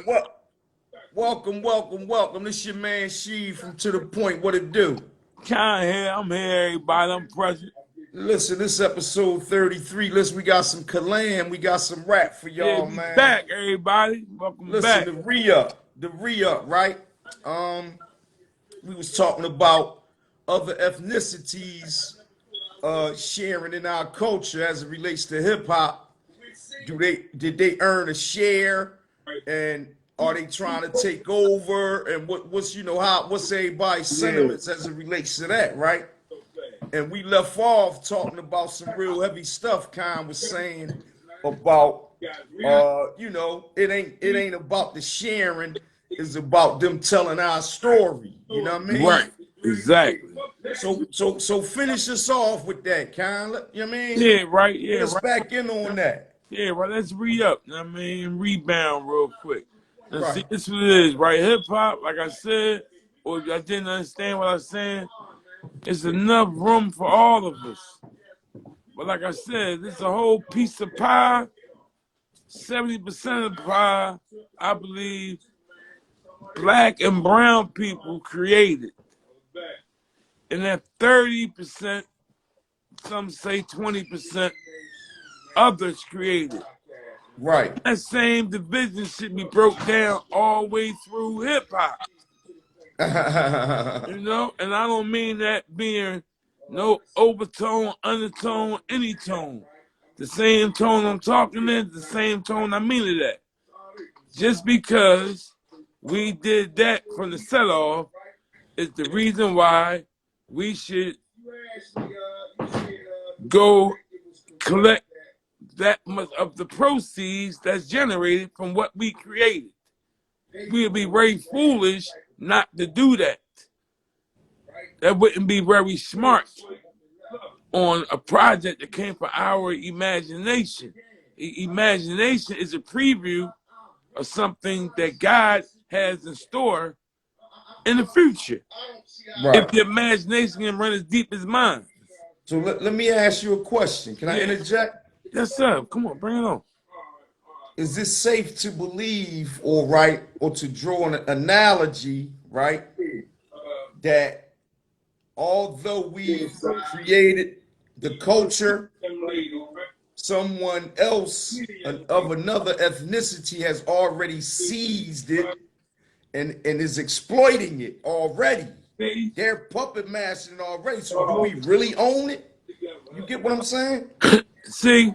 right, welcome. This your man She from To The Point. What it do? I'm here, everybody. I'm present. Listen, this episode 33. Listen, we got some Kalam, we got some rap for Yeah, y'all, we man. back, everybody. Welcome Listen, back. the re-up, right? We was talking about other ethnicities sharing in our culture as it relates to hip hop. Did they earn a share, and are they trying to take over? And what's everybody's Yeah. sentiments as it relates to that, right? And we left off talking about some real heavy stuff. Khan was saying about it ain't about the sharing, it's about them telling our story. You know what I mean? Right. Exactly. So finish us off with that, Khan. You know what I mean? Yeah, right. Get Yeah, us right. back in on that. Yeah, right. Let's re-up. You know what I mean? Rebound real quick. And Right. see, this is what it is, right? Hip-hop, like I said, or if I didn't understand what I was saying, it's enough room for all of us. But like I said, this is a whole piece of pie. 70% of the pie, I believe, black and brown people created. And that 30%, some say 20%, others created. Right. That same division should be broke down all the way through hip hop. You know? And I don't mean that being no overtone, undertone, any tone. The same tone I'm talking in, the same tone I mean it at. Just because we did that from the set off is the reason why we should go collect that much of the proceeds that's generated from what we created. We'd be very foolish not to do that. That wouldn't be very smart on a project that came from our imagination. Imagination is a preview of something that God has in store in the future. Right. If the imagination can run as deep as mine. So let me ask you a question. Can I interject? Yes, sir. Come on, bring it on. Is this safe to believe, or to draw an analogy, right? That although we created the culture, someone else of another ethnicity has already seized it and is exploiting it already. They're puppet mastering it already. So do we really own it? You get what I'm saying? See,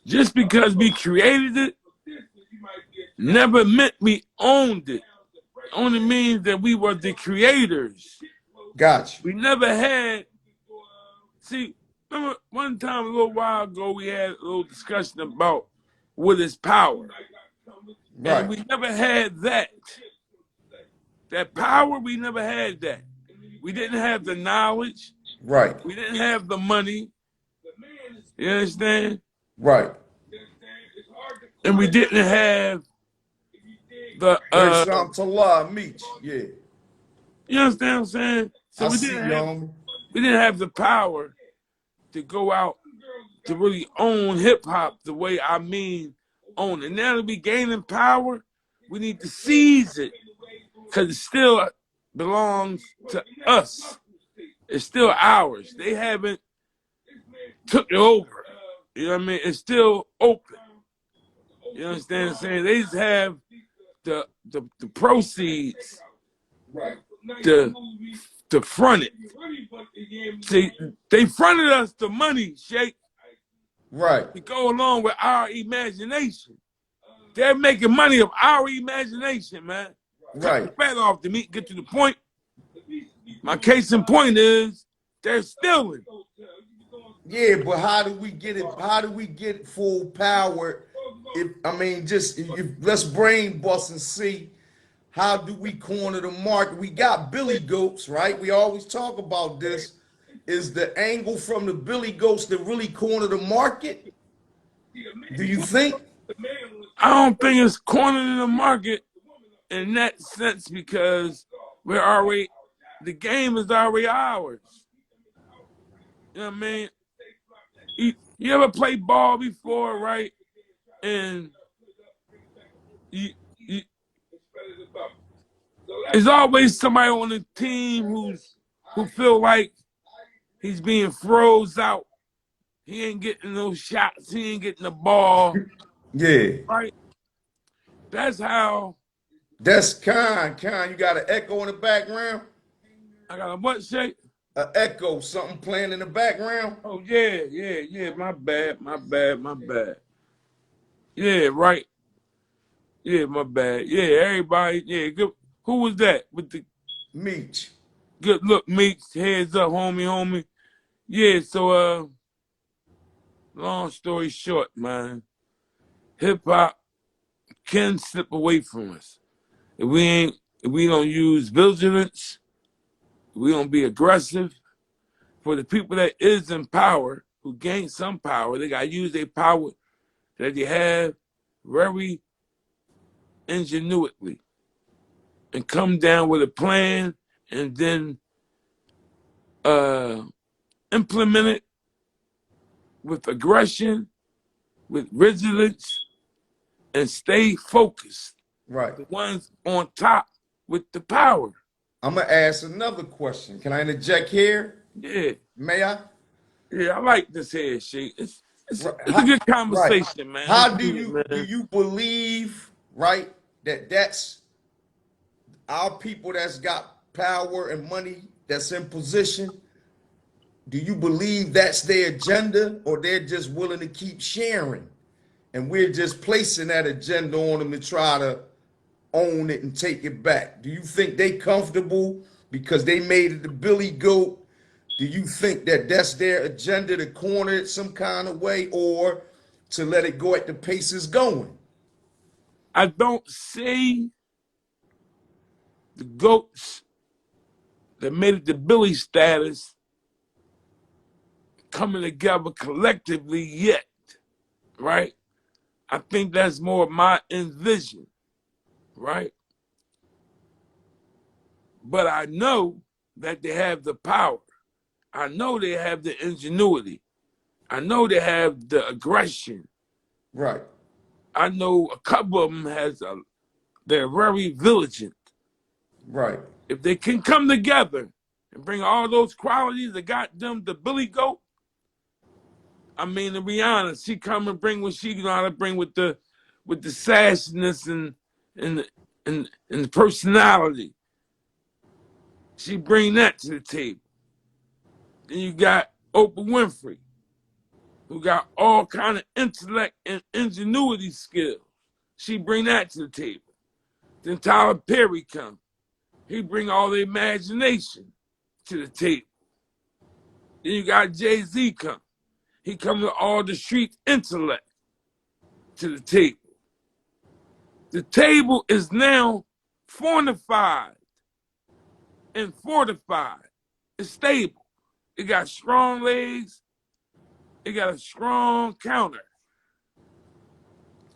just because we created it never meant we owned it. Only means that we were the creators. Gotcha. We never had. See, remember one time a little while ago we had a little discussion about what is power. Right. And we never had that. That power, we never had that. We didn't have the knowledge. Right. We didn't have the money. You understand? Right. And we didn't have the to Allah, meet yeah. you understand what I'm saying? So we didn't have the power to go out to really own hip hop the way I mean own it. Now that we gaining power, we need to seize it because it still belongs to us. It's still ours. They haven't took it over. You know what I mean? It's still open. You understand what I'm saying? They just have the proceeds to front it. See, they fronted us the money, Shake. Right. To go along with our imagination. They're making money of our imagination, man. Right. Cut the fat off to get to the point. My case in point is they're stealing. Yeah, but how do we get it? How do we get full power? Let's brain bust and see how do we corner the market. We got Billy Goats, right? We always talk about this. Is the angle from the Billy Goats that really corner the market? Do you think? I don't think it's cornering the market in that sense because the game is already ours. You know what I mean? You ever play ball before, right? And you, you, there's always somebody on the team who feel like he's being froze out. He ain't getting no shots. He ain't getting the ball. Yeah. Right? That's how. That's kind. You got an echo in the background? I got a what shape? An echo, something playing in the background? Oh yeah. My bad. Yeah, right. Yeah, my bad. Yeah, everybody. Yeah, good. Who was that with the Meech. good look? Meeks, heads up, homie. Yeah. So long story short, man, hip hop can slip away from us if we don't use vigilance. We don't be aggressive. For the people that is in power, who gain some power, they got to use their power that they have very ingenuously and come down with a plan and then uh, implement it with aggression, with vigilance, and stay focused. Right. The ones on top with the power. I'm going to ask another question. Can I interject here? Yeah. May I? Yeah, I like this here, shit. Right. It's a good Right. conversation, man. Let's How do it, do man. you believe, right, that that's our people that's got power and money that's in position? Do you believe that's their agenda, or they're just willing to keep sharing and we're just placing that agenda on them to try to own it and take it back? Do you think they comfortable because they made it the Billy Goat? Do you think that that's their agenda, to corner it some kind of way, or to let it go at the pace it's going? I don't see the goats that made it to Billy status coming together collectively yet, right? I think that's more of my envision, right? But I know that they have the power. I know they have the ingenuity. I know they have the aggression. Right. I know a couple of them they're very vigilant. Right. If they can come together and bring all those qualities that got them the Billy Goat, I mean, to be honest, she come and bring what she know how to bring with the sassiness and and the personality. She bring that to the table. Then you got Oprah Winfrey, who got all kind of intellect and ingenuity skills. She bring that to the table. Then Tyler Perry come. He bring all the imagination to the table. Then you got Jay-Z come. He come with all the street intellect to the table. The table is now fortified and fortified. It's stable. It got strong legs. It got a strong counter.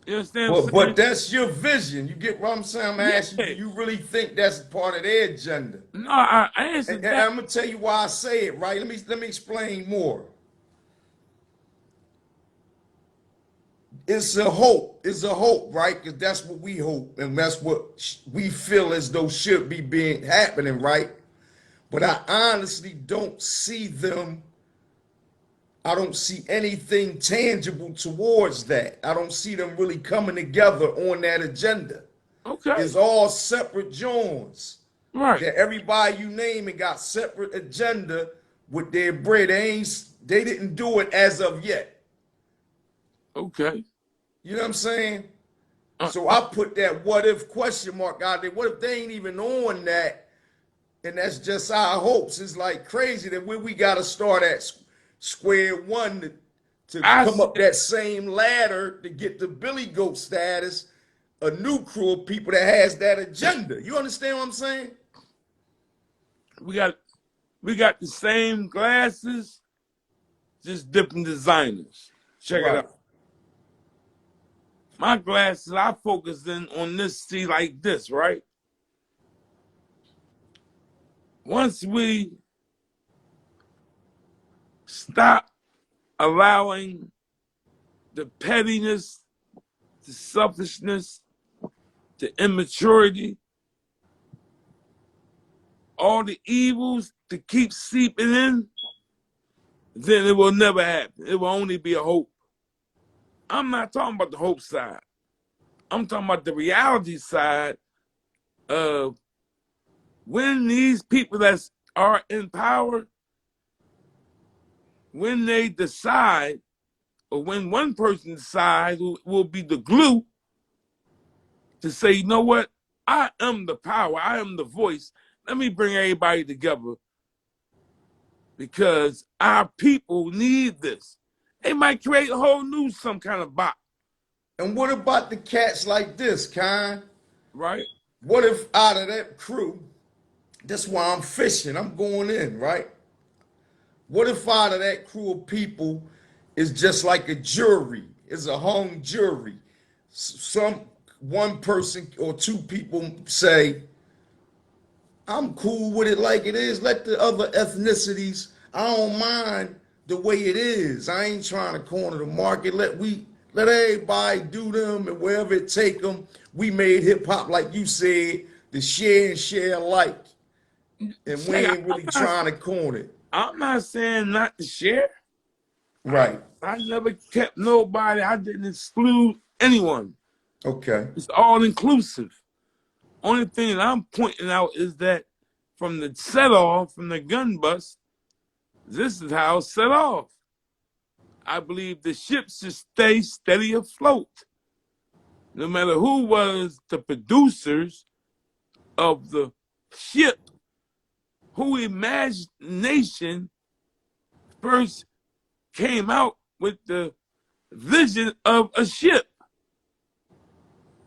You understand what I'm But saying? that's your vision. You get what I'm saying? I'm asking you, do Yeah. you really think that's part of their agenda? No, I answered And that. I'm gonna tell you why I say it, right? Let me explain more. It's a hope. It's a hope, right? Because that's what we hope, and that's what we feel as though should be being happening, right? But I honestly don't see them. I don't see anything tangible towards that. I don't see them really coming together on that agenda. Okay. It's all separate joints. Right. That everybody you name and got separate agenda with their bread. They didn't do it as of yet. Okay. You know what I'm saying? Uh, So uh, I put that what if question mark out there. What if they ain't even on that? And that's just our hopes. It's like crazy that we got to start at square one to I come up said that same ladder to get the Billy Goat status. A new crew of people that has that agenda. You understand what I'm saying? we got we got the same glasses, just different designers. Check it Right. out. My glasses, I focus in on this, see, like this, right? Once we stop allowing the pettiness, the selfishness, the immaturity, all the evils to keep seeping in, then it will never happen. It will only be a hope. I'm not talking about the hope side. I'm talking about the reality side of when these people that are in power, when they decide, or when one person decides who will be the glue to say, you know what, I am the power, I am the voice. Let me bring everybody together because our people need this. They might create a whole new some kind of bot. And what about the cats like this, Kyle? Right? What if out of that crew, that's why I'm fishing, I'm going in, right? What if out of that crew of people is just like a jury, is a hung jury? Some one person or two people say, I'm cool with it like it is. Let the other ethnicities, I don't mind the way it is. I ain't trying to corner the market. Let everybody do them and wherever it take them. We made hip hop, like you said, the share and share alike. And we ain't really trying to corner it. I'm not saying not to share. Right. I never kept nobody. I didn't exclude anyone. Okay. It's all inclusive. Only thing that I'm pointing out is that from the set off, from the gun bust, this is how it set off. I believe the ship should stay steady afloat. No matter who was the producers of the ship, who imagination first came out with the vision of a ship.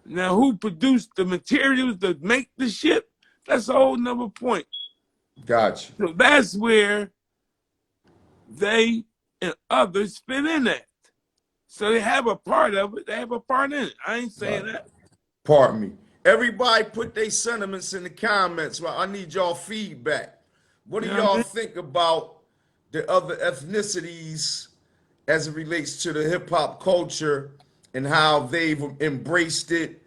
Now, who produced the materials to make the ship? That's a whole nother point. Gotcha. So that's where they and others fit in at. So they have a part of it. They have a part in it. I ain't saying Right. that. Pardon me. Everybody put their sentiments in the comments. Well, I need y'all feedback. What do You know what I y'all mean? think about the other ethnicities as it relates to the hip hop culture and how they've embraced it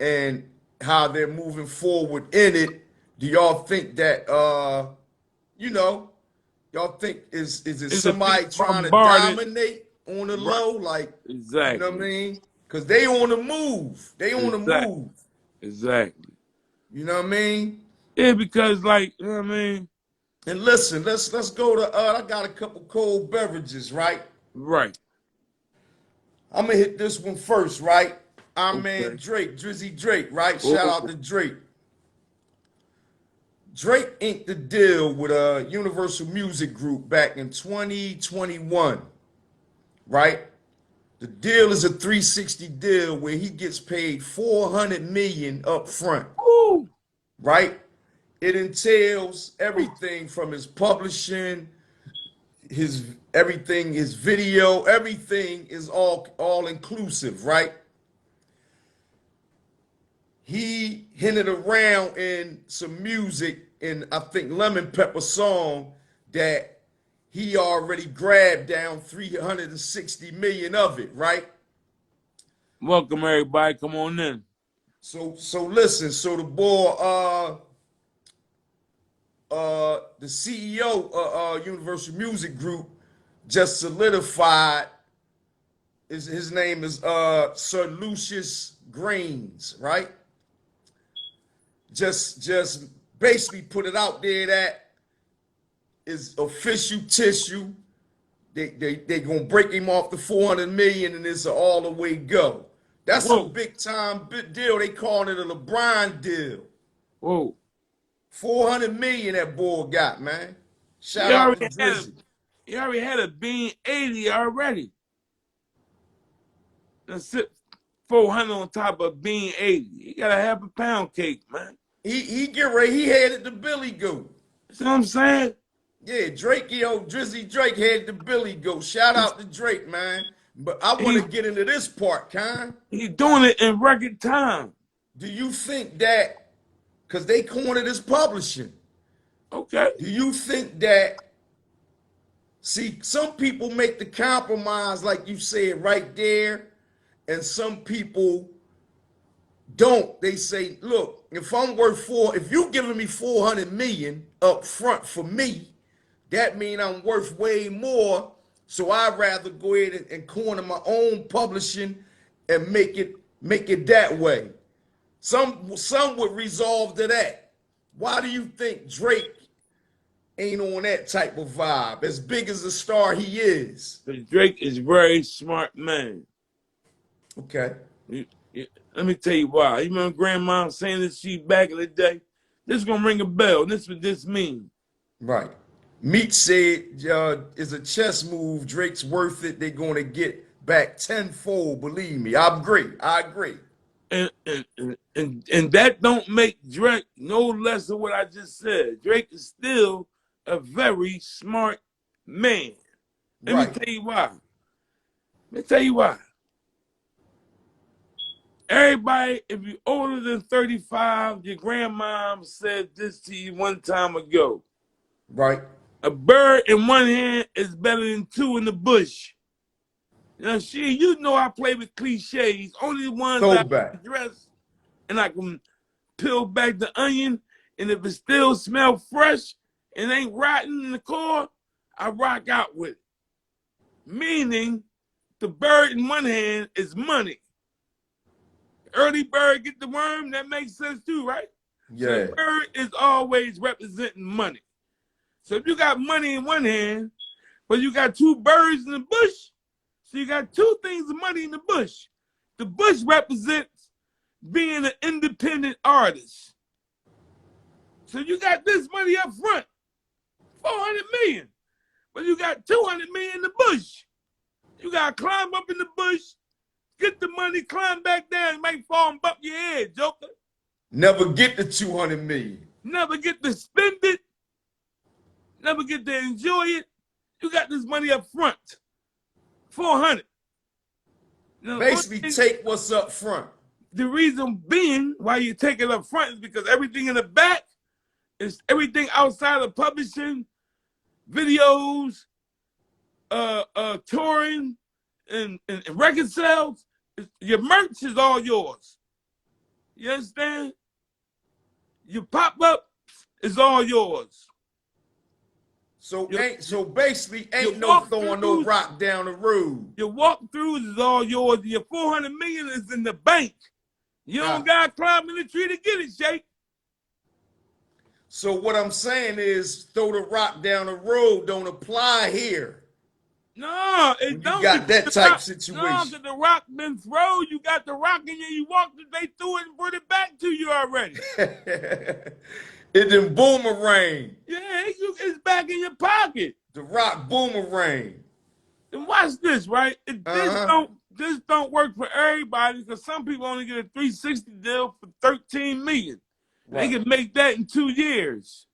and how they're moving forward in it? Do y'all think that you know, y'all think is it It's a being somebody trying to bombarded. dominate on the Right. low? Like, you know what I Exactly. mean? Because they on the move. They on the Exactly. move. Exactly. You know what I mean? Yeah, because like, you know what I mean? And listen, let's go to I got a couple cold beverages, right? Right. I'm gonna hit this one first, right? Our man Okay. Drake, Drizzy Drake, right? Shout Oh, out to Drake. Drake inked the deal with a Universal Music Group back in 2021, right? The deal is a 360 deal where he gets paid 400 million up front, ooh, right? It entails everything from his publishing, his everything, his video, everything is all inclusive, right? He hinted around in some music in I think Lemon Pepper song that he already grabbed down 360 million of it, right? welcome everybody. Come on in. So listen, so the boy the CEO of Universal Music Group just solidified his name is Sir Lucius Grains, right? Just basically put it out there that is official tissue. They gonna break him off the 400 million and it's an all the way go. That's a Whoa. big time deal. They calling it a LeBron deal. Whoa. 400 million that boy got, man. He Shout out to already had a Drizzy. he already had a bean 80 already. That's it. 400 on top of bean 80. He got a half a pound cake, man. He get ready. He headed to Billy Goat. See what I'm saying? Yeah, Drake, Drizzy Drake headed to Billy Goat. Shout He's, out to Drake, man. But I want to he's, get into this part, Con. he's doing it in record time. Do you think that, because they cornered his publishing, Okay. do you think that, see, some people make the compromise, like you said, right there, and some people don't. They say, look, if if you giving me 400 million up front for me, that mean I'm worth way more. So I'd rather go ahead and corner my own publishing and make it that way. Some would resolve to that. Why do you think Drake ain't on that type of vibe? As big as a star he is. Because Drake is a very smart man. Okay. Let me tell you why. You remember Grandma saying this shit back in the day? This is going to ring a bell. And this is what this means. Right. Meek said, is a chess move. Drake's worth it. They're going to get back tenfold. Believe me. I agree. And that don't make Drake no less than what I just said. Drake is still a very smart man. Let me tell you why. Everybody, if you're older than 35, your grandmom said this to you one time ago. Right. A bird in one hand is better than two in the bush. Now, you know I play with cliches. Only the ones I can address, and I can peel back the onion, and if it still smells fresh and ain't rotten in the core, I rock out with it. Meaning, the bird in one hand is money. Early bird get the worm, that makes sense too, right? Yeah. So the bird is always representing money. So if you got money in one hand, but you got two birds in the bush, so you got two things of money in the bush. The bush represents being an independent artist. So you got this money up front, 400 million, but you got 200 million in the bush. You got to climb up in the bush, get the money, climb back down, and might fall and bump your head, Joker. Never get the 200 million. Never get to spend it. Never get to enjoy it. You got this money up front. 400. Now, basically take what's up front. The reason being why you take it up front is because everything in the back is everything outside of publishing, videos, touring, and record sales. Your merch is all yours. You understand? Your pop-up is all yours. So basically ain't no throwing no rock down the road. Your walkthroughs is all yours. Your 400 million is in the bank. You don't got to climb in the tree to get it, Shake. So what I'm saying is throw the rock down the road don't apply here. No, it don't. You got that type situation. No, because the rock been thrown. You got the rock in you. You walked it, they threw it and brought it back to you already. It done boomerang. Yeah, it's back in your pocket. The rock boomerang. And watch this, right? This don't work for everybody because some people only get a 360 deal for 13 million. Right. They can make that in 2 years.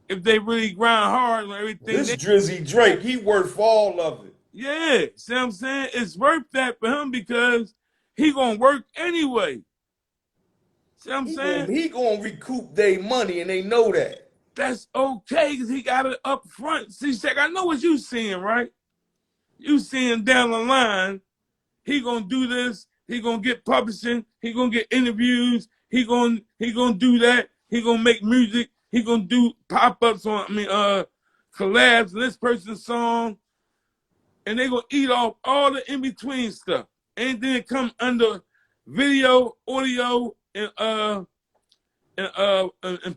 If they really grind hard on everything. This Drizzy Drake, he worth all of it. Yeah, see what I'm saying? It's worth that for him because he gonna work anyway. See what I'm saying? He gonna recoup their money and they know that. That's okay because he got it up front. See, Shaq, I know what you seeing, right? You seeing down the line, he gonna do this, he gonna get publishing, he gonna get interviews, he gonna do that, he gonna make music, he gonna do pop-ups on, collabs on this person's song, and they gonna eat off all the in-between stuff. Anything that come under video, audio, and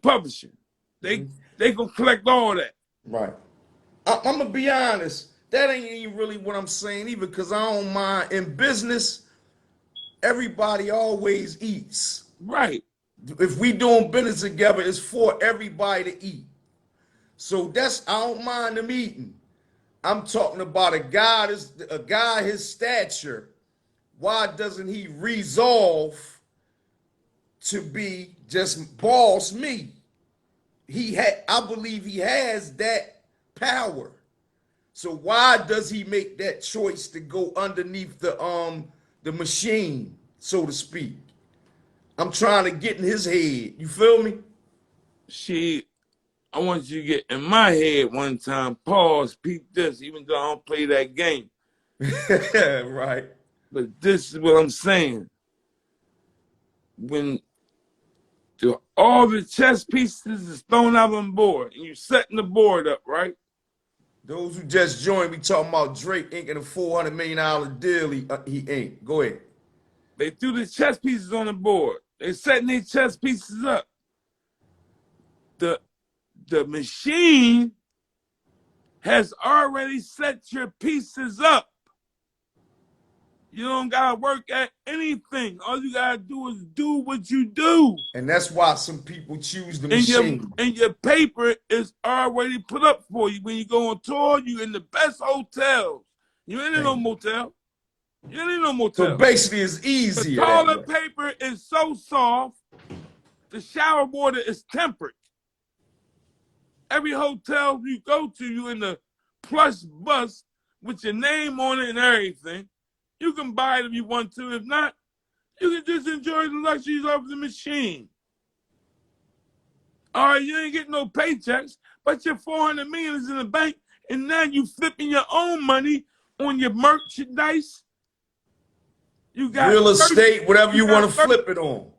publishing. They gonna collect all that. Right. I'm gonna be honest. That ain't even really what I'm saying either, because I don't mind. In business, everybody always eats. Right. If we doing business together, it's for everybody to eat. So I don't mind them eating. I'm talking about a guy his stature. Why doesn't he resolve to be just boss me? I believe he has that power. So why does he make that choice to go underneath the machine, so to speak? I'm trying to get in his head. You feel me? I want you to get in my head one time. Pause, peep this, even though I don't play that game. Right. But this is what I'm saying. when all the chess pieces is thrown out on board and you setting the board up, right? Those who just joined, we talking about Drake inking a $400 million deal he inked. Go ahead. They threw the chess pieces on the board. They setting their chess pieces up. The machine has already set your pieces up. You don't gotta work at anything. All you gotta do is do what you do. And that's why some people choose the machine. And your paper is already put up for you. When you go on tour, you in the best hotels. You ain't in no motel. You ain't in no motel. So basically it's easier. The toilet paper is so soft, the shower water is tempered. Every hotel you go to, you in the plush bus with your name on it and everything. You can buy it if you want to. If not, you can just enjoy the luxuries of the machine. All right, you ain't getting no paychecks, but your $400 million is in the bank, and now you flipping your own money on your merchandise. You got real estate, whatever you want to flip it on.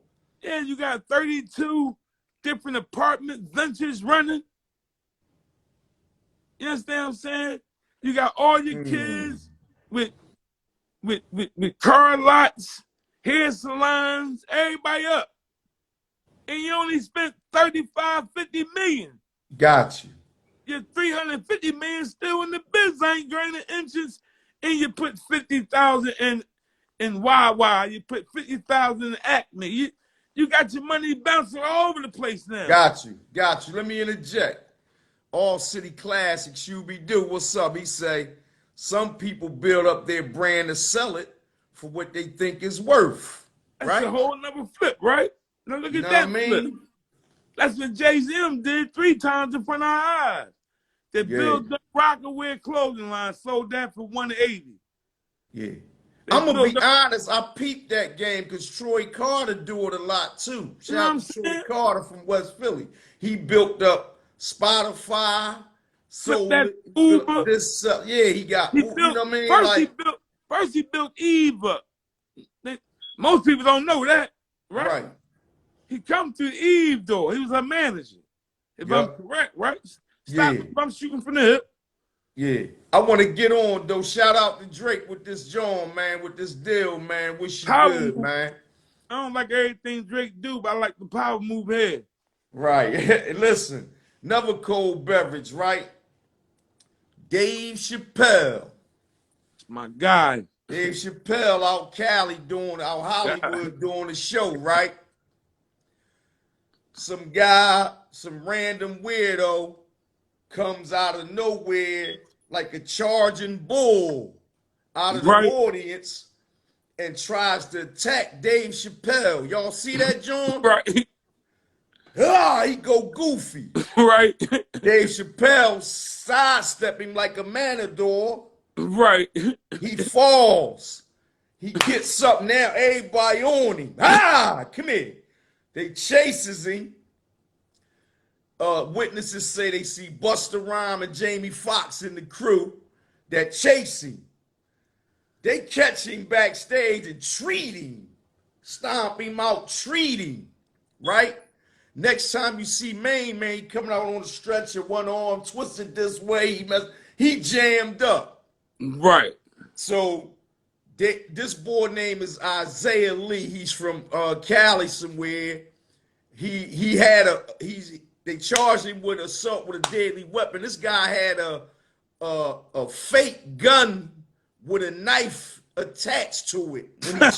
Yeah, you got 32 different apartment ventures running. You understand what I'm saying? You got all your kids with car lots, hair salons, everybody up. And you only spent 35, 50 million. Got you. Your 350 million still in the biz, ain't granted entrance, and you put 50,000 in Wawa, you put 50,000 in Acme. You got your money bouncing all over the place now. Got you. Let me interject. All City Classics, do. What's up? He say, some people build up their brand to sell it for what they think is worth. That's right? a whole nother flip, right? Now look at that flip. That's what Jay-Z did 3 times in front of our eyes. They built the Rockaware clothing line, sold that for $180. Yeah. I'm going to be honest, I peeped that game because Troy Carter do it a lot too. Shout out to Troy Carter from West Philly. He built up Spotify, sold it. Uber. He got, you know what I mean? First he built Eve up. Most people don't know that, right? He come through Eve door. He was a manager. If I'm correct, right? Stop if I'm shooting from the hip. Yeah. I want to get on, though. Shout out to Drake with this John, man, with this deal, man. Wish you good, man. I don't like everything Drake do, but I like the power move here. Right. Listen, another cold beverage, right? Dave Chapelle. It's my guy. Dave Chapelle out Cali out Hollywood doing the show, right? Some guy, some random weirdo comes out of nowhere like a charging bull out of the audience and tries to attack Dave Chapelle. Y'all see that, John? Right. He go goofy. Right. Dave Chapelle sidestep him like a matador. Right. He falls. He gets up now. Everybody on him. Come here. They chases him. Witnesses say they see Busta Rhymes and Jamie Foxx in the crew that chase him. They catch him backstage and treat him. Stomp him out, treat him. Right? Next time you see Man coming out on the stretcher, one arm twisted this way, he jammed up. Right. So this boy name is Isaiah Lee. He's from Cali somewhere. They charged him with assault with a deadly weapon. This guy had a fake gun with a knife attached to it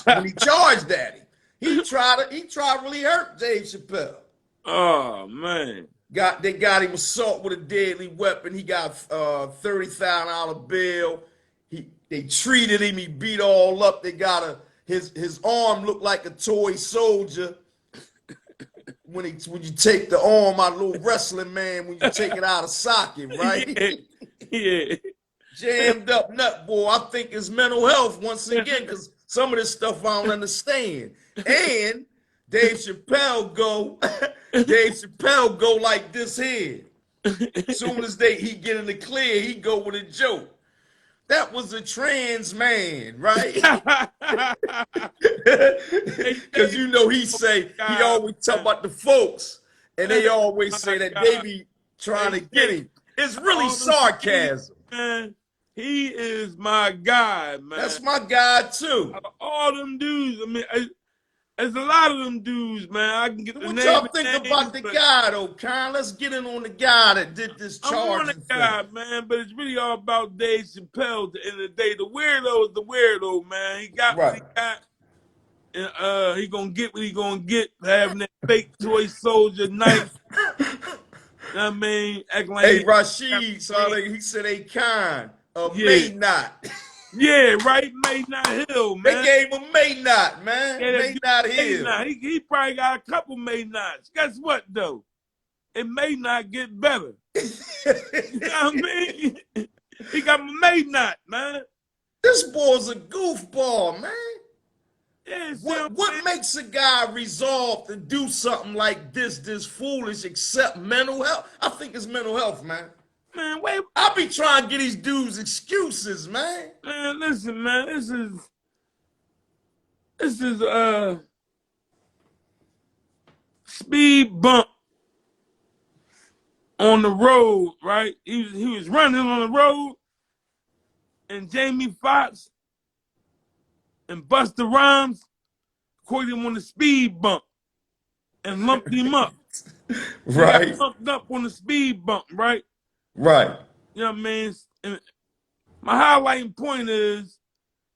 when he charged at him. He tried to really hurt Dave Chapelle. Oh man. They got him assault with a deadly weapon. He got $30,000 bail. They treated him. He beat all up. They got his arm looked like a toy soldier. When you take the arm out, a little wrestling man, when you take it out of socket, right? Yeah. Jammed up nut boy. I think it's mental health once again, because some of this stuff I don't understand. And Dave Chapelle go like this here. As soon as he get in the clear, he go with a joke. That was a trans man, right? Hey, Because Dave, you know he God, always talk man. about the folks, and they always My say that they God. be trying Hey, to get Dave, him. It's really all them comedians, sarcasm. man. He is my guy, man. That's my guy too. All them dudes, I mean, there's a lot of them dudes, man. I can get the What name y'all think and names, about the but guy though, Con? Let's get in on the guy that did this I'm on the charging thing. guy, man. But it's really all about Dave Chapelle at the end of the day. The weirdo is the weirdo, man. He got what Right. he got. And he gonna get what he gonna get having that fake toy soldier knife. You know what I mean? Acting like Hey, he got Rashid, the so he said they kind yeah. may not. Yeah, right, May Not Hill, They man. gave him may not, man. Yeah, that May dude not may heal. not. He probably got a couple may nots. Guess what though? It may not get better. You know what I mean? He got my may not, man. This boy's a goofball, man. Yeah, see what What makes a guy resolve to do something like this foolish, except mental health? I think it's mental health, man. man, wait, I be trying to get these dudes excuses, man. man, listen, man. This is speed bump on the road, right? He was running on the road, and Jamie Foxx and Busta Rhymes caught him on the speed bump and lumped him up. He got Right, lumped up on the speed bump, right? right. You know what I mean? And my highlighting point is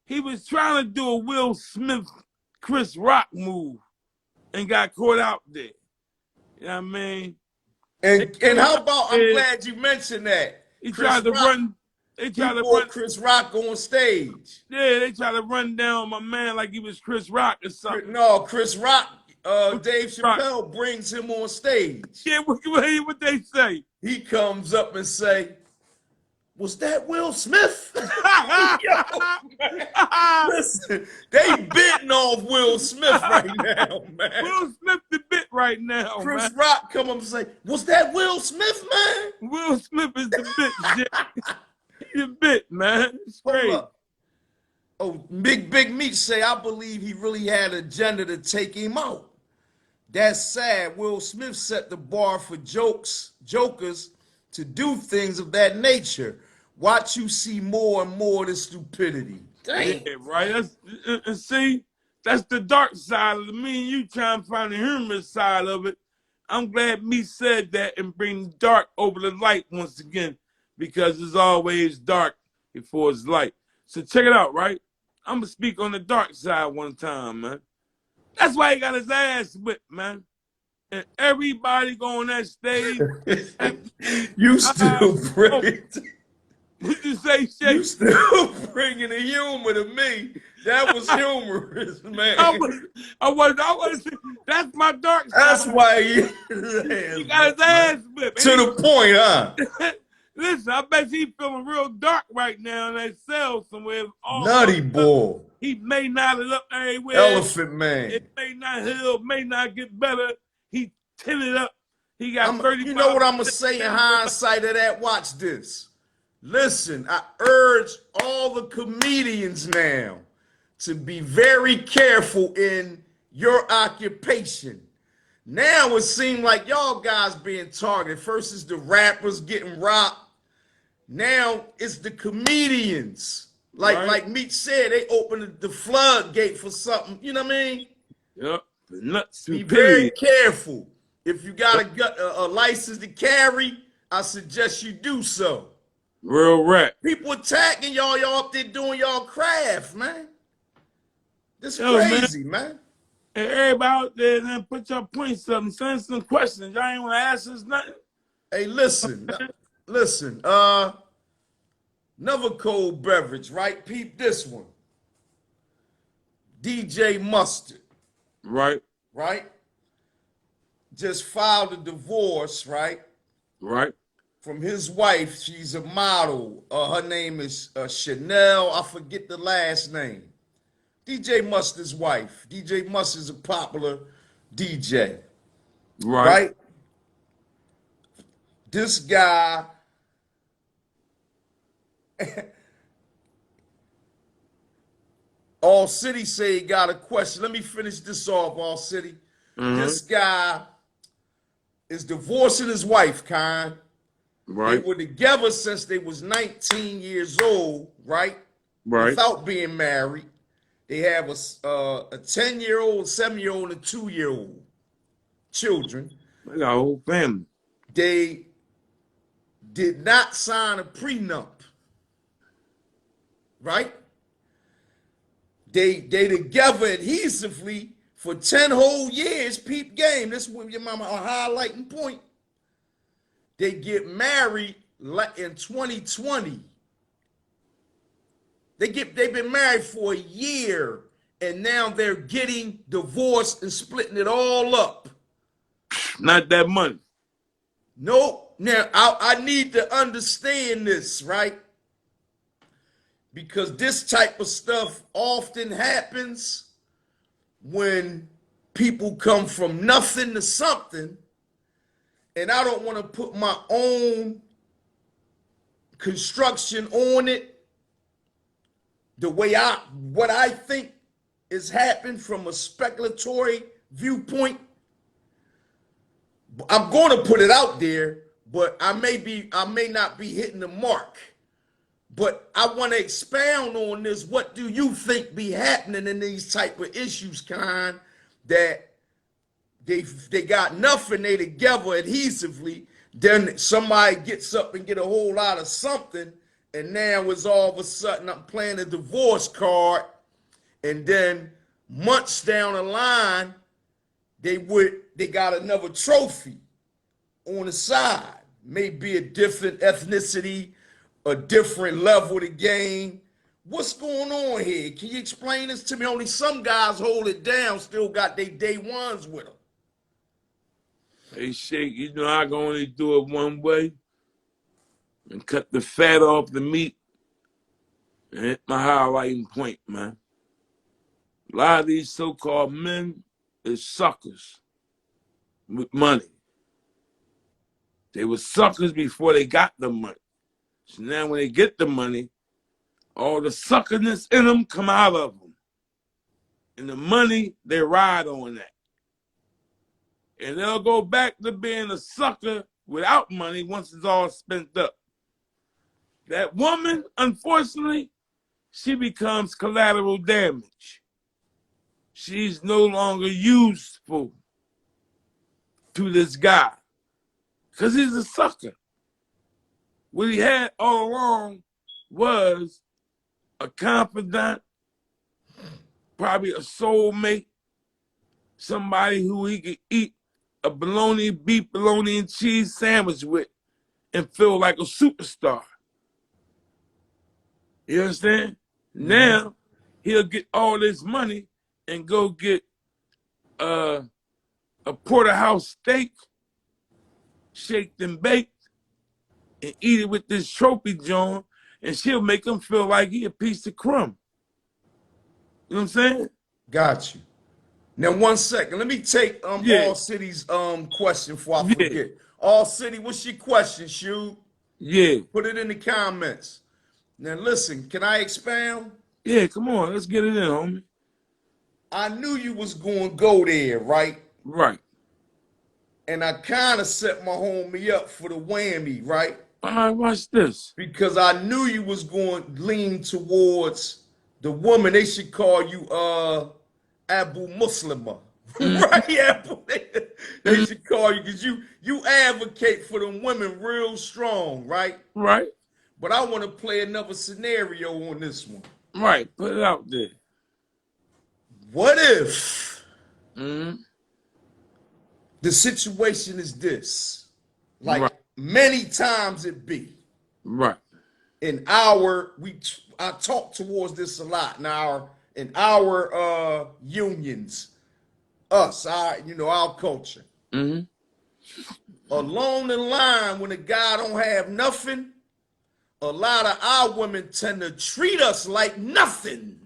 he was trying to do a Will Smith, Chris Rock move and got caught out there. You know what I mean? And how about, I'm glad you mentioned that. He Chris tried to Rock, run. They he tried to brought run. Chris Rock on stage. Yeah, they tried to run down my man like he was Chris Rock or something. No, Chris Rock, Dave Rock. Chapelle brings him on stage. Yeah, what they say? He comes up and say, was that Will Smith? Yo, man. Listen, they bidding off Will Smith right now, man. Will Smith the bit right now, Chris man. Rock come up and say, was that Will Smith, man? Will Smith is the bit, Jay. He the bit, man. It's crazy. Oh, Big Meat say, I believe he really had an agenda to take him out. That's sad. Will Smith set the bar for jokers to do things of that nature. Watch you see more and more of this stupidity. Damn. Yeah, right. And see, that's the dark side of it. Me and you trying to find the humorous side of it. I'm glad me said that and bring dark over the light once again, because it's always dark before it's light. So check it out, right? I'm gonna speak on the dark side one time, man. That's why he got his ass whipped, man. And everybody go on that stage. You still bring What you say, Shay? You still bringing the humor to me. That was humorous, man. I was. That's my dark side. That's why you got his ass whipped. To the point, huh? Listen, I bet he feeling real dark right now in that cell somewhere. Nutty boy. He may not look everywhere. Elephant man. It may not heal, may not get better. He tinted up. He got 30. You know what I'm gonna say in hindsight of that? Watch this. Listen, I urge all the comedians now to be very careful in your occupation. Now it seems like y'all guys being targeted. First is the rappers getting rocked. Now it's the comedians. Like Meat said, they opened the floodgate for something. You know what I mean? Yep. Nuts. Be very careful. If you got a license to carry, I suggest you do so. Real rap. People attacking y'all up there doing y'all craft, man. This crazy, man. And everybody out there, then put your points up and send some questions. Y'all ain't want to ask us nothing. Hey, listen. Another cold beverage, right? Peep this one. DJ Mustard. Right. Right? Just filed a divorce, right? Right. From his wife. She's a model. Her name is Chanel. I forget the last name. DJ Mustard's wife. DJ Mustard's a popular DJ. Right? This guy All City say he got a question. Let me finish this off, All City. This guy is divorcing his wife, Khan. They Right. were together since they was 19 years old, right? Right. Without being married. They have a 10-year-old, 7-year-old, and 2-year-old children. They got a whole family. They did not sign a prenup, right? They together adhesively for 10 whole years. Peep game. This is what your mama a highlighting point. They get married in 2020. They've been married for a year, and now they're getting divorced and splitting it all up. Not that money. Nope. Now I need to understand this, right? Because this type of stuff often happens when people come from nothing to something, and I don't want to put my own construction on it the way what I think is happening from a speculatory viewpoint. I'm going to put it out there, but I may not be hitting the mark. But I want to expound on this. What do you think be happening in these type of issues, Khan, that they got nothing, they together adhesively, then somebody gets up and get a whole lot of something, and now it's all of a sudden I'm playing a divorce card, and then months down the line, they got another trophy on the side. Maybe a different ethnicity, a different level of the game. What's going on here? Can you explain this to me? Only some guys hold it down, still got their day ones with them. Hey, Shake, you know I can only do it one way and cut the fat off the meat and hit my highlighting point, man. A lot of these so-called men is suckers with money. They were suckers before they got the money. So now when they get the money, all the suckerness in them come out of them. And the money, they ride on that. And they'll go back to being a sucker without money once it's all spent up. That woman, unfortunately, she becomes collateral damage. She's no longer useful to this guy because he's a sucker. What he had all along was a confidant, probably a soulmate, somebody who he could eat a beef bologna and cheese sandwich with and feel like a superstar. You understand? Mm-hmm. Now he'll get all this money and go get a porterhouse steak, shaked and baked, and eat it with this trophy John, and she'll make him feel like he a piece of crumb. You know what I'm saying? Got you. Now, 1 second. Let me take All City's question before I forget. All City, what's your question, Shoot? Yeah. Put it in the comments. Now, listen, can I expound? Yeah, come on. Let's get it in, homie. I knew you was going to go there, right? Right. And I kind of set my homie up for the whammy, right? All right, watch this. Because I knew you was going to lean towards the woman. They should call you Abu Muslima. Right? They should call you because you advocate for them women real strong, right? Right. But I want to play another scenario on this one. Right. Put it out there. What if the situation is this? Like many times it be. Right. I talk towards this a lot in our unions, our culture. Mm-hmm. Along the line, when a guy don't have nothing, a lot of our women tend to treat us like nothing.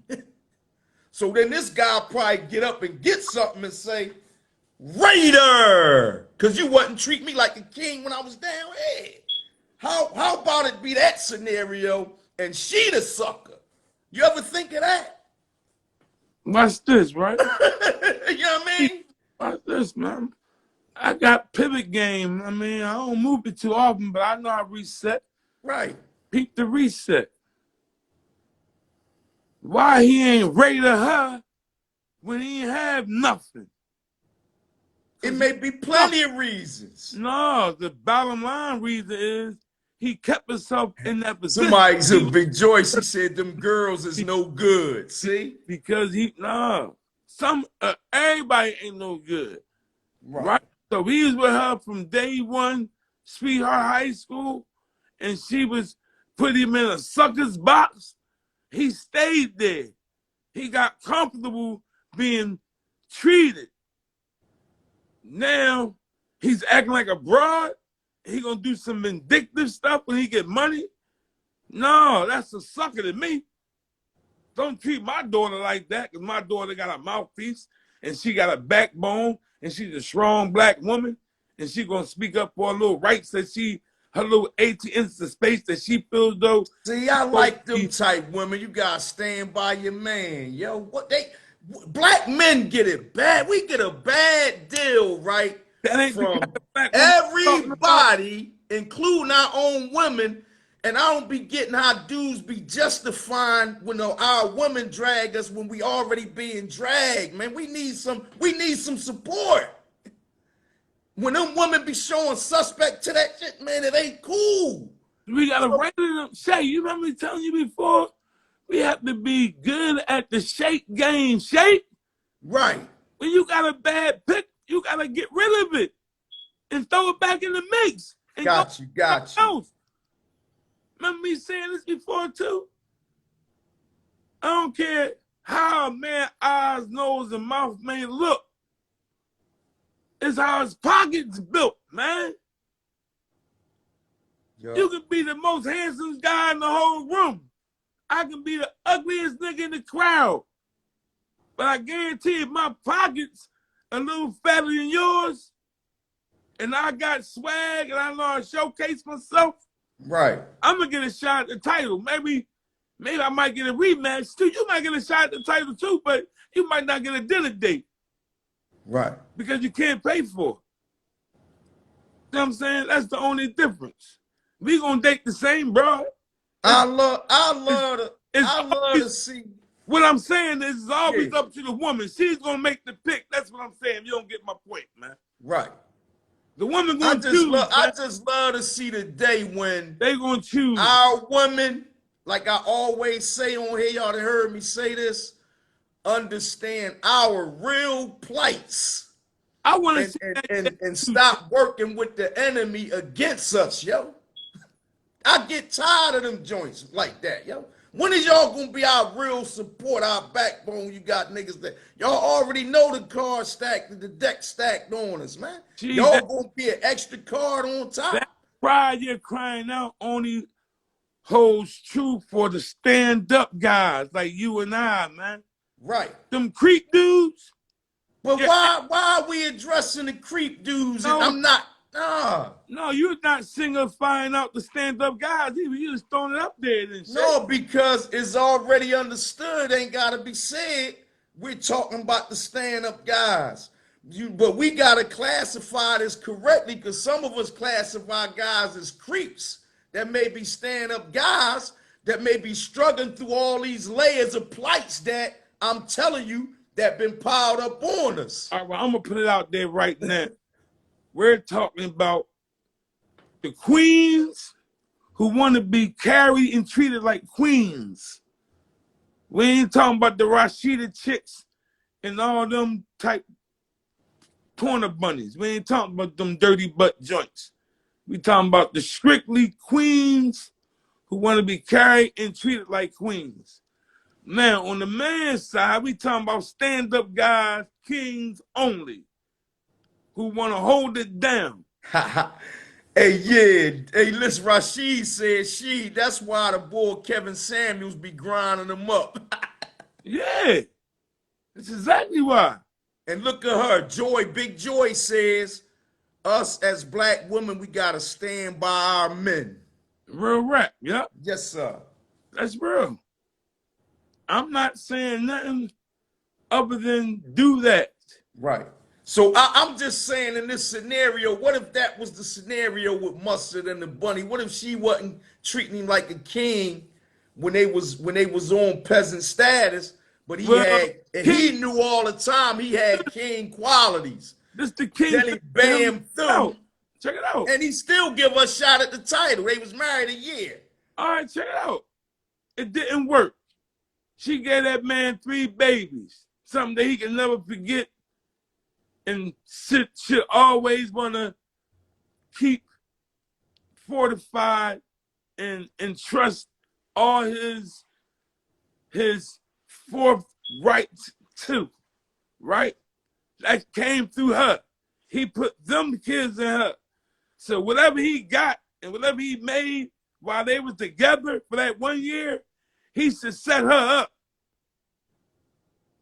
So then this guy probably get up and get something and say, Raider, because you wouldn't treat me like a king when I was down here. How about it be that scenario and she the sucker? You ever think of that? Watch this, right? You know what I mean? Watch this, man. I got pivot game. I mean, I don't move it too often, but I know I reset. Right. Peep the reset. Why he ain't rated her when he ain't have nothing? It may be plenty of reasons. No, the bottom line reason is he kept himself in that position. Somebody's a big Joyce. He said them girls is no good. See? Because everybody ain't no good. Right. So he was with her from day one, Sweetheart High School, and she was put him in a sucker's box. He stayed there. He got comfortable being treated. Now he's acting like a broad. He gonna do some vindictive stuff when he get money. No, that's a sucker to me. Don't treat my daughter like that, because my daughter got a mouthpiece and she got a backbone and she's a strong black woman and she gonna speak up for her little rights that her little 18 inches of space that she feels though. See, I like them type women. You gotta stand by your man. Yo, black men get it bad. We get a bad deal, right? From everybody, including our own women. And I don't be getting how dudes be justifying when our women drag us when we already being dragged, man. We need some support. When them women be showing suspect to that shit, man, it ain't cool. We gotta rate them. Shay, you remember me telling you before? We have to be good at the shake game. Shake. Right. When you got a bad pick, you gotta get rid of it and throw it back in the mix. And got you. Remember me saying this before too? I don't care how a man's eyes, nose, and mouth may look. It's how his pocket's built, man. Yo. You can be the most handsome guy in the whole room. I can be the ugliest nigga in the crowd. But I guarantee if my pocket's a little fatter than yours, and I got swag and I know how to showcase myself, right, I'm gonna get a shot at the title. Maybe I might get a rematch too. You might get a shot at the title too, but you might not get a dinner date. Right. Because you can't pay for it. You know what I'm saying? That's the only difference. We gonna date the same, bro. I love to see. What I'm saying is it's always up to the woman. She's gonna make the pick. That's what I'm saying. You don't get my point, man. Right. The woman gonna choose. I just love to see the day when they gonna choose. Our women, like I always say on here, y'all done heard me say this, understand our real plights. I want to see and stop working with the enemy against us, yo. I get tired of them joints like that, yo. When is y'all gonna be our real support, our backbone? You got niggas that y'all already know the card stacked, the deck stacked on us, man. Y'all gonna be an extra card on top. That pride you're crying out only holds true for the stand-up guys like you and I, man. Right. Them creep dudes. But why are we addressing the creep dudes? No, and I'm not. No, you're not signifying out the stand-up guys either. You just throwing it up there. No, because it's already understood. Ain't got to be said. We're talking about the stand-up guys. But we got to classify this correctly because some of us classify guys as creeps that may be stand-up guys that may be struggling through all these layers of plights that I'm telling you that been piled up on us. All right, well, I'm going to put it out there right now. We're talking about the queens who want to be carried and treated like queens. We ain't talking about the Rashida chicks and all them type corner bunnies. We ain't talking about them dirty butt joints. We talking about the strictly queens who want to be carried and treated like queens. Now, on the man's side, we talking about stand-up guys, kings only, who want to hold it down. Hey, yeah. Hey, listen, Rashid said that's why the boy Kevin Samuels be grinding them up. Yeah. That's exactly why. And look at her. Big Joy says, us as black women, we got to stand by our men. Real rap, yeah. Yes, sir. That's real. I'm not saying nothing other than do that. Right. So I'm just saying, in this scenario, what if that was the scenario with Mustard and the Bunny? What if she wasn't treating him like a king when they was on peasant status, but Well, he King, knew all the time he had king qualities. this the king Then he took him bam out. through, Check it out. and he still give us a shot at the title. They was married a year. All right, check it out. It didn't work. She gave that man 3 babies, something that he can never forget, and should always want to keep fortified and trust all his forthright to, right? That came through her. He put them kids in her. So whatever he got and whatever he made while they were together for that 1 year, he should set her up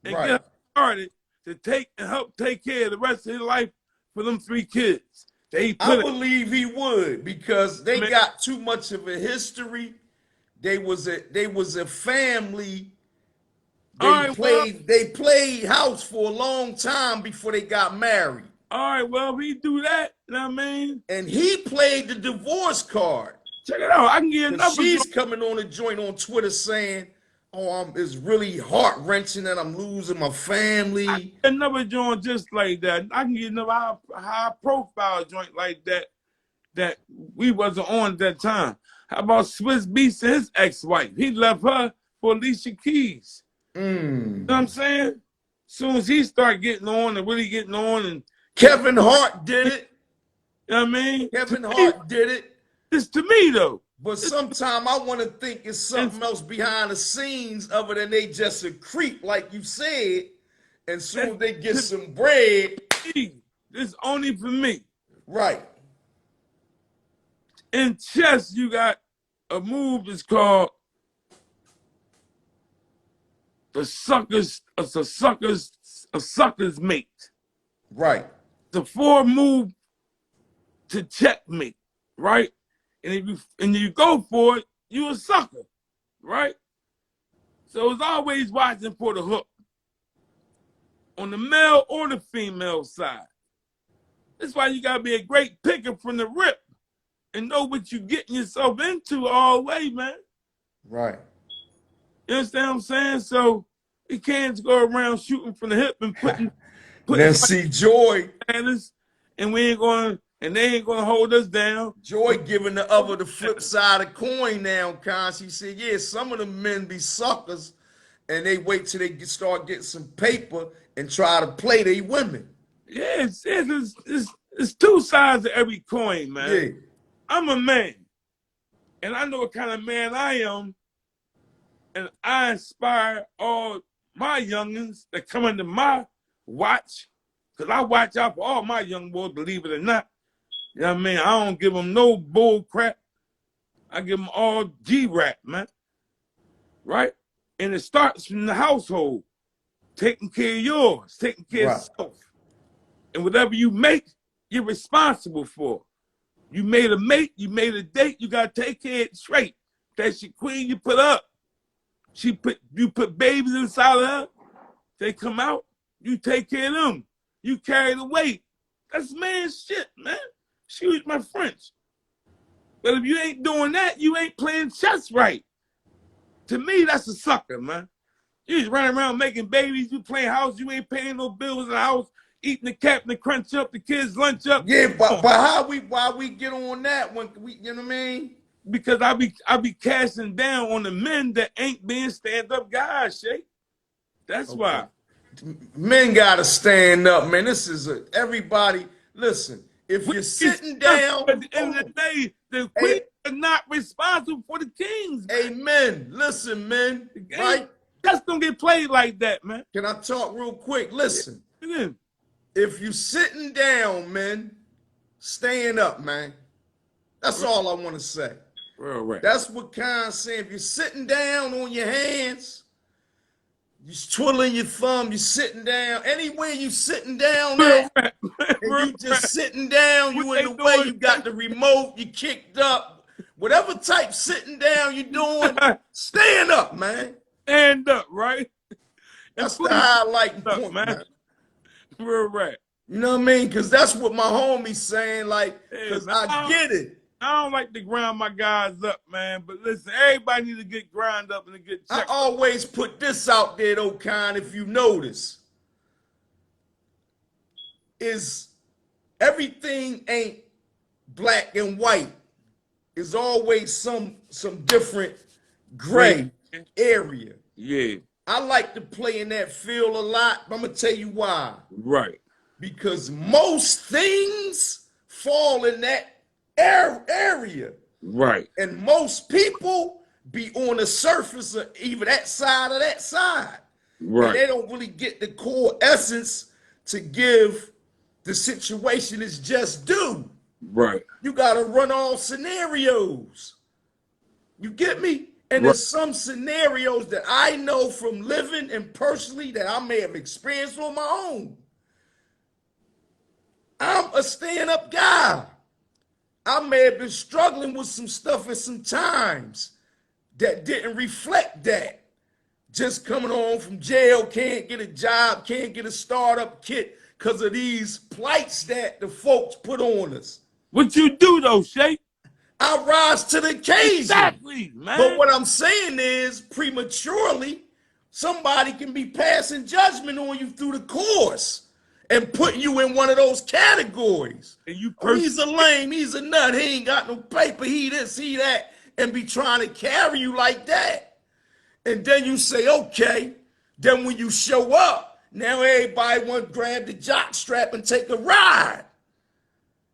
and get her started to help take care of the rest of his life for them 3 kids. I believe he would, because they got too much of a history. They was a family. They played house for a long time before they got married. All right, well, if he do that, you know what I mean? And he played the divorce card. Check it out. I can get another. She's coming on a joint on Twitter saying, "Oh, it's really heart-wrenching that I'm losing my family." Another joint just like that. I can get another high-profile joint like that we wasn't on at that time. How about Swiss Beats and his ex-wife? He left her for Alicia Keys. You know what I'm saying? As soon as he started getting on and really getting on, and Kevin Hart did it. You know what I mean? Kevin Hart did it. It's to me, though. But sometimes I want to think it's something else behind the scenes other than they just a creep, like you said. And soon as they get some bread. It's only for me. Right. In chess, you got a move that's called a sucker's mate. Right. The 4 move to checkmate, right? And if you go for it, you a sucker, right? So it's always watching for the hook on the male or the female side. That's why you gotta be a great picker from the rip and know what you're getting yourself into all the way, man. Right. You understand what I'm saying? So you can't go around shooting from the hip and putting then see Joy, and we ain't going, and they ain't gonna hold us down. Joy giving the other the flip side of the coin now, Con. She said, yeah, some of the men be suckers and they wait till they start getting some paper and try to play their women. Yeah, it's 2 sides of every coin, man. Yeah. I'm a man, and I know what kind of man I am, and I inspire all my youngins that come into my watch, because I watch out for all my young boys, believe it or not. You know what I mean? I don't give them no bull crap. I give them all G-rap, man. Right? And it starts from the household. Taking care of yours, taking care of yourself. And whatever you make, you're responsible for. You made a mate, you made a date, you gotta take care of it straight. That's your queen you put up. You put babies inside of her, they come out, you take care of them. You carry the weight. That's man shit, man. Excuse my French. But if you ain't doing that, you ain't playing chess right. To me, that's a sucker, man. You just running around making babies, you playing house, you ain't paying no bills in the house, eating the Captain Crunch up, the kids' lunch up. Yeah, but why we get on that when we, you know what I mean? Because I be casting down on the men that ain't being stand-up guys, Shay. That's why. Men gotta stand up, man. This is everybody. Listen, if you're sitting down, at the end of the day, the queen is not responsible for the kings. Man. Amen. Listen, men. Right? Just don't get played like that, man. Can I talk real quick? Listen. Yeah. If you sitting down, man, stand up, man. That's all I want to say. Right. That's what Khan's saying. If you're sitting down on your hands, you're twiddling your thumb, you're sitting down. Anywhere you sitting down at, and you just sitting down, you in the way, you got the remote, you kicked up. Whatever type sitting down you're doing, stand up, man. Stand up, right? And That's the please highlighting up, point, man. man. Real rap. You know what I mean? Because that's what my homie's saying, like, Yeah, because man. I get it. I don't like to grind my guys up, man. But listen, everybody needs to get grind up and to get I checked. always put this out there, though, Con, if you notice, is everything ain't black and white. There's always some different Great. gray area. Yeah. I like to play in that field a lot. I'm gonna tell you why. Right. Because most things fall in that area. Right. And most people be on the surface of either that side or that side. Right. And they don't really get the core essence to give the situation is just due. Right. You got to run all scenarios. You get me? And Right. there's some scenarios that I know from living and personally that I may have experienced on my own. I'm a stand-up guy. I may have been struggling with some stuff at some times that didn't reflect that. Just coming home from jail, can't get a job, can't get a startup kit because of these plights that the folks put on us. What you do though, Shay? I rise to the occasion. Exactly, man. But what I'm saying is, prematurely, somebody can be passing judgment on you through the course and putting you in one of those categories. And you He's a lame, he's a nut, he ain't got no paper, he this, he that, and be trying to carry you like that. And then you say, okay. Then when you show up, now everybody want to grab the jock strap and take a ride.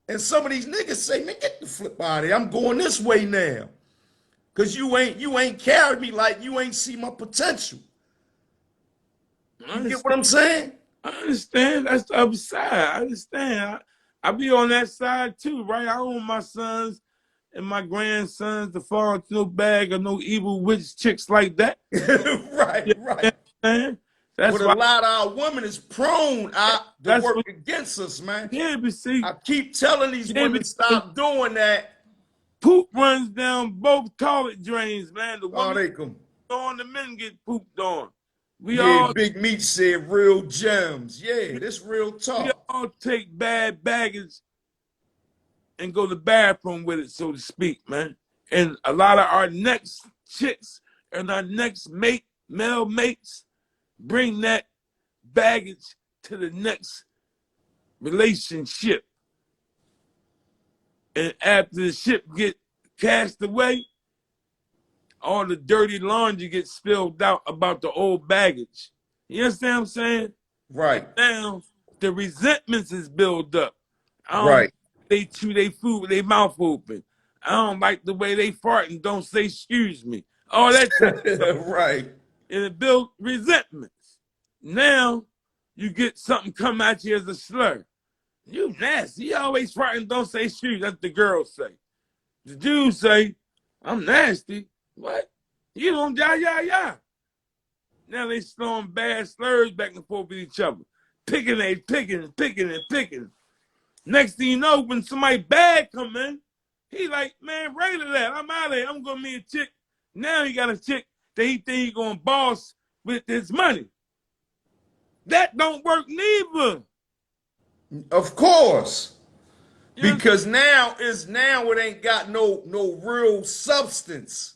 And some of these niggas say, man, get the flip out of here. I'm going this way now. Cause you ain't carried me like you ain't see my potential. You get what I'm saying? I understand. That's the other side. I understand. I be on that side too, right? I don't want my sons and my grandsons to fall into no bag of no evil witch chicks like that. Right, You right. understand? That's But why a lot of our women is prone to work against us, man. Yeah, but see, I keep telling these women stop doing that. Poop runs down both toilet drains, man. The women come on, the men get pooped on. We Yeah, Big Meat said real gems. Yeah, this real we talk. all take bad baggage and go to the bathroom with it, so to speak, man. And a lot of our next chicks and our next male mates, bring that baggage to the next relationship. And after the ship get cast away, all the dirty laundry gets spilled out about the old baggage. You understand what I'm saying? Right. And now the resentments is built up. Right. They chew their food with their mouth open. I don't like the way they fart and don't say excuse me. All that type of stuff. Right. And it builds resentments. Now you get something come at you as a slur. You nasty. You always fart and don't say excuse. That's the girls say. The dudes say, I'm nasty. What? You don't ya. Now they throwing bad slurs back and forth with each other. Picking. Next thing you know, when somebody bad come in, he like, man, regular that. I'm out of here. I'm gonna meet a chick. Now he got a chick that he think he gonna boss with his money. That don't work neither. Of course. Because now it ain't got no real substance.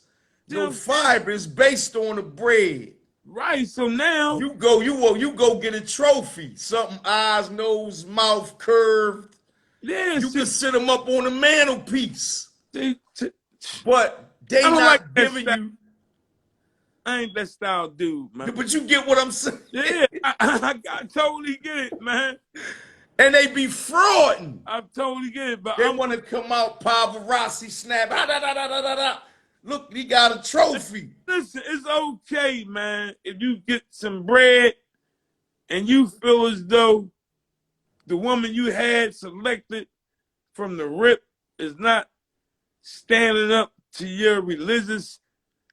No fiber. It's based on the bread. Right. So now you go get a trophy. Something eyes, nose, mouth curved. Yeah, you can sit them up on the mantelpiece. But they not like giving you. I ain't that style dude, man. But you get what I'm saying? Yeah, I totally get it, man. And they be frauding. I totally get it, but they want to come out paparazzi snap. Look, he got a trophy. Listen, it's okay, man, if you get some bread and you feel as though the woman you had selected from the rip is not standing up to your religious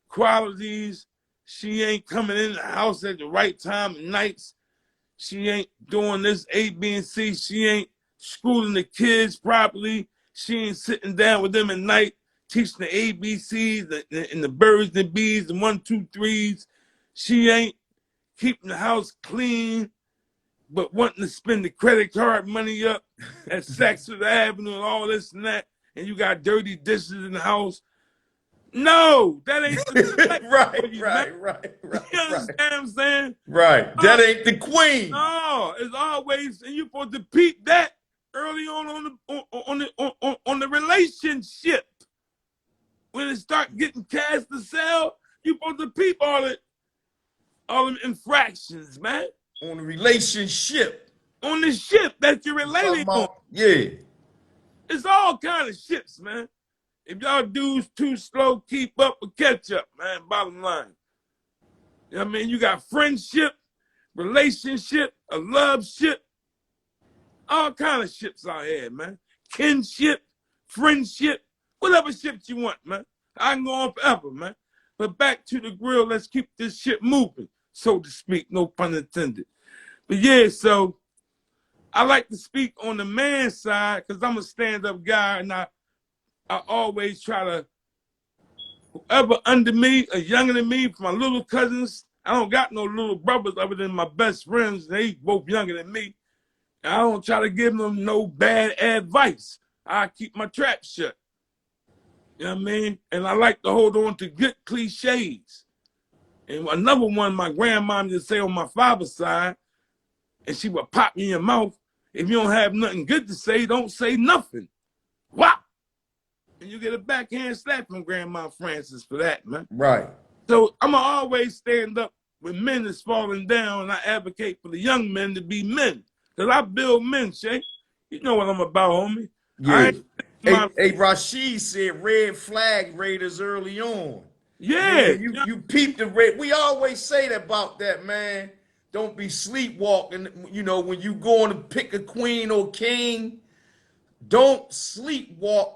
qualities. She ain't coming in the house at the right time of nights. She ain't doing this A, B, and C. She ain't schooling the kids properly. She ain't sitting down with them at night, teaching the ABCs and the birds and bees and 1, 2, 3s. She ain't keeping the house clean, but wanting to spend the credit card money up at Saxford Avenue and all this and that, and you got dirty dishes in the house. No, that ain't the Right, you, right, man. right, right, You understand what I'm saying? right. That ain't the queen. No, it's always, and you're supposed to peep that early on the relationship. When it start getting cast to sell, you're supposed to peep all them infractions, man. On the relationship. On the ship that you're relating on. Yeah. It's all kind of ships, man. If y'all dudes too slow, keep up or catch up, man. Bottom line. You know what I mean? You got friendship, relationship, a love ship, all kind of ships out here, man. Kinship, friendship, whatever ships you want, man. I can go on forever, man. But back to the grill, let's keep this shit moving, so to speak, no pun intended. But yeah, so I like to speak on the man side because I'm a stand-up guy, and I always try to, whoever under me or younger than me, for my little cousins, I don't got no little brothers other than my best friends. They both younger than me. And I don't try to give them no bad advice. I keep my trap shut. You know what I mean? And I like to hold on to good cliches. And another one my grandma used to say on my father's side, and she would pop me in your mouth, if you don't have nothing good to say, don't say nothing. Wow. And you get a backhand slap from Grandma Francis for that, man. Right. So I'm going to always stand up when men is falling down, and I advocate for the young men to be men. Because I build men, Shay. You know what I'm about, homie. Yeah. Hey, Rashid said red flag raiders early on. Yeah. You peep the red. We always say that about that, man. Don't be sleepwalking. You know, when you going to pick a queen or king, don't sleepwalk.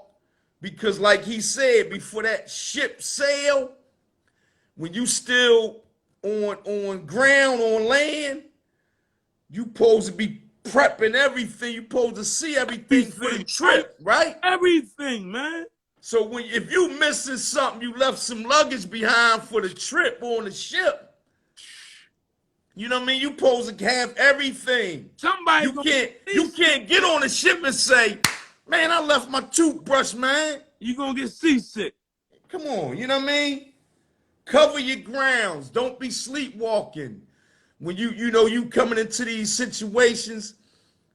Because like he said, before that ship sail, when you still on ground, on land, you supposed to be prepping everything. You supposed to see everything for the trip, right? Everything, man. So if you missing something, you left some luggage behind for the trip on the ship. You know what I mean? You supposed to have everything. You can't get on the ship and say, man, I left my toothbrush, man. You gonna get seasick. Come on, you know what I mean? Cover your grounds. Don't be sleepwalking. When you coming into these situations,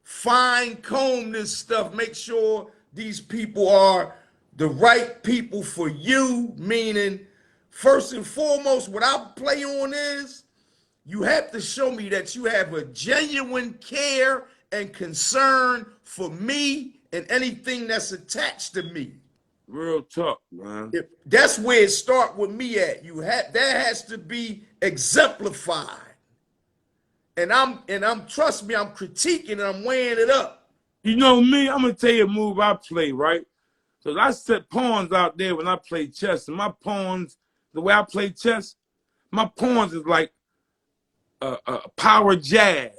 fine comb this stuff. Make sure these people are the right people for you. Meaning, first and foremost, what I play on is you have to show me that you have a genuine care and concern for me and anything that's attached to me. Real talk, man. That's where it starts with me at. That has to be exemplified. And I'm trust me, I'm critiquing and I'm weighing it up. You know me, I'm gonna tell you a move I play, right? Because I set pawns out there when I play chess, and my pawns, the way I play chess, my pawns is like a power jab,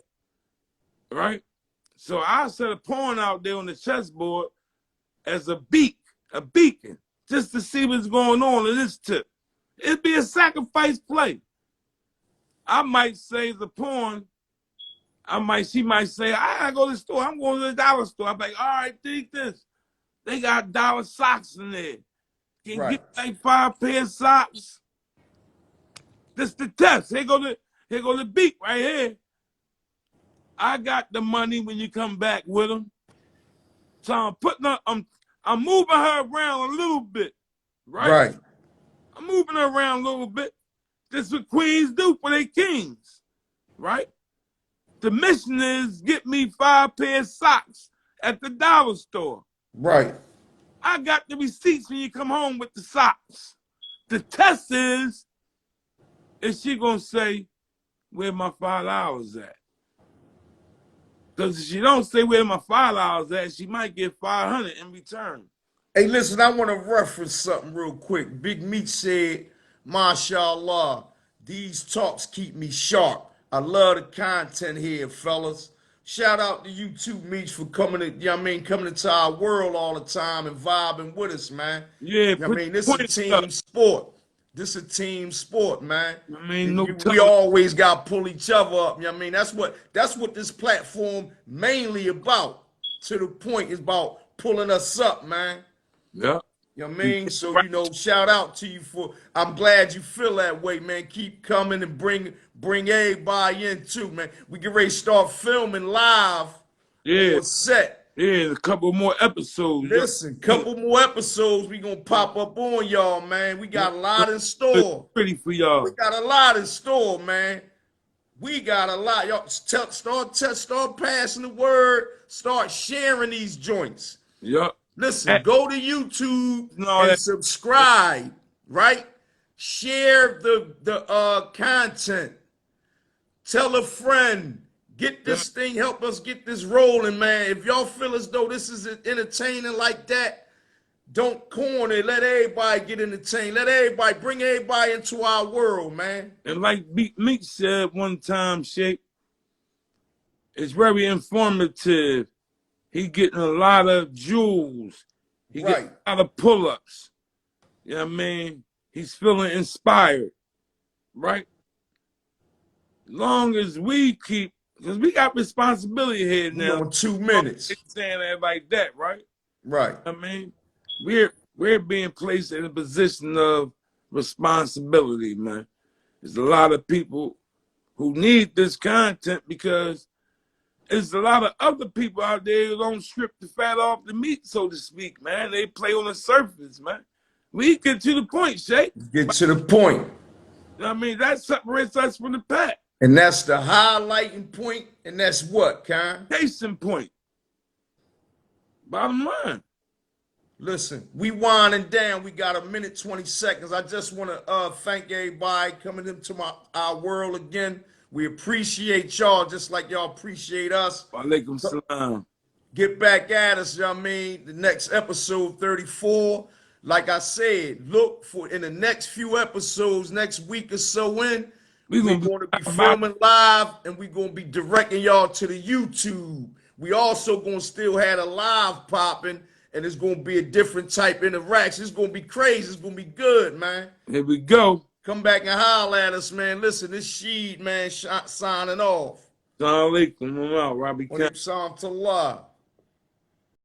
right? So I set a pawn out there on the chessboard as a beacon, just to see what's going on in this tip. It'd be a sacrifice play. I might say the pawn, she might say, I gotta go to the store. I'm going to the dollar store. I'm like, all right, think this. They got dollar socks in there. Can you get like 5 pair of socks? This the test. Here go the beat right here. I got the money when you come back with them. So I'm moving her around a little bit, right? Right. I'm moving her around a little bit. This is what queens do for their kings, right? The mission is get me 5 pair of socks at the dollar store. Right. I got the receipts when you come home with the socks. The test is she gonna say, where my $5 at? Because if she don't say where my $5 at, she might get 500 in return. Hey, listen, I want to reference something real quick. Big Meat said, mashallah, these talks keep me sharp. I love the content here, fellas. Shout out to you too, Meach, for coming into our world all the time and vibing with us, man. Yeah, this is a team sport. This a team sport, man. I mean, no We telling. always got to pull each other up. You know what I mean? That's what this platform mainly about. To the point is about pulling us up, man. Yeah. You know what I mean? So, you know, shout out to you for, I'm glad you feel that way, man. Keep coming and bring everybody in too, man. We get ready to start filming live Yeah. on set. Yeah, a couple more episodes. Listen, couple more episodes we gonna pop up on y'all, man. We got a lot in store. Pretty for We y'all. got a lot in store, man. We got a lot. Y'all start passing the word. Start sharing these joints. Yup. Listen, go to YouTube No, and that, subscribe, right? Share the content. Tell a friend. Get this thing, help us get this rolling, man. If y'all feel as though this is entertaining like that, don't corner it. Let everybody get entertained. Let everybody, bring everybody into our world, man. and like Meek said one time, Shake, it's very informative. He getting a lot of jewels. He getting a lot of pull-ups. You know what I mean? He's feeling inspired, right? Long as we keep, because we got responsibility here now. On 2 minutes. Saying that like that, right? Right. I mean, we're being placed in a position of responsibility, man. There's a lot of people who need this content because there's a lot of other people out there who don't strip the fat off the meat, so to speak, man. They play on the surface, man. We get to the point, Shay. Get to the point. I mean, that separates us from the pack. And that's the highlighting point, and that's what, Con? Case in point. Bottom line. Listen, we winding down. We got 1 minute 20 seconds. I just want to thank everybody coming into our world again. We appreciate y'all just like y'all appreciate us. Walaikum salam. Get back at us, you know what I mean? The next episode 34. Like I said, look for in the next few episodes, next week or so in, we're going to be filming live and we're going to be directing y'all to the YouTube. We also going to still have a live popping and it's going to be a different type interaction. It's going to be crazy. It's going to be good, man. Here we go. Come back and holler at us, man. Listen, this Sheed, man, signing off. Assalamu alaikum. I'm out, Robbie. On Salam to Allah.